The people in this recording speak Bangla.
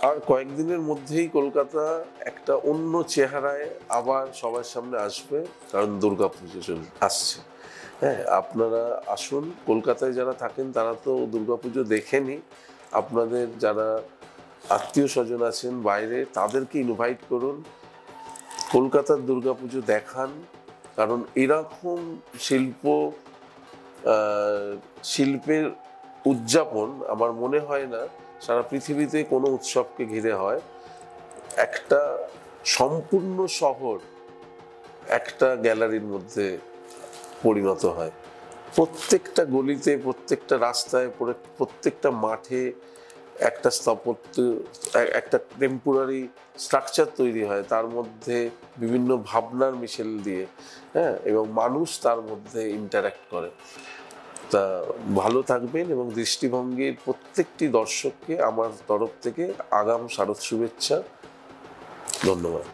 আর কয়েকদিনের মধ্যেই কলকাতা একটা অন্য চেহারায় আবার সবার সামনে আসবে, কারণ দুর্গাপুজো আসছে। হ্যাঁ, আপনারা আসুন, কলকাতায় যারা থাকেন তারা তো দুর্গাপুজো দেখেনি, আপনাদের যারা আত্মীয় স্বজন আছেন বাইরে তাদেরকে ইনভাইট করুন, কলকাতার দুর্গাপুজো দেখান। কারণ এরকম শিল্পের উদযাপন আমার মনে হয় না সারা পৃথিবীতে কোনো উৎসবকে ঘিরে হয়। একটা সম্পূর্ণ শহর একটা গ্যালারির মধ্যে পরিণত হয়। প্রত্যেকটা গলিতে, প্রত্যেকটা রাস্তায়, প্রত্যেকটা মাঠে একটা স্থাপত্য, একটা টেম্পোরারি স্ট্রাকচার তৈরি হয়, তার মধ্যে বিভিন্ন ভাবনার মিশেল দিয়ে, হ্যাঁ, এবং মানুষ তার মধ্যে ইন্টারঅ্যাক্ট করে। তা ভালো থাকবেন, এবং দৃষ্টিভঙ্গির প্রত্যেকটি দর্শককে আমার তরফ থেকে আগাম শারদ শুভেচ্ছা। ধন্যবাদ।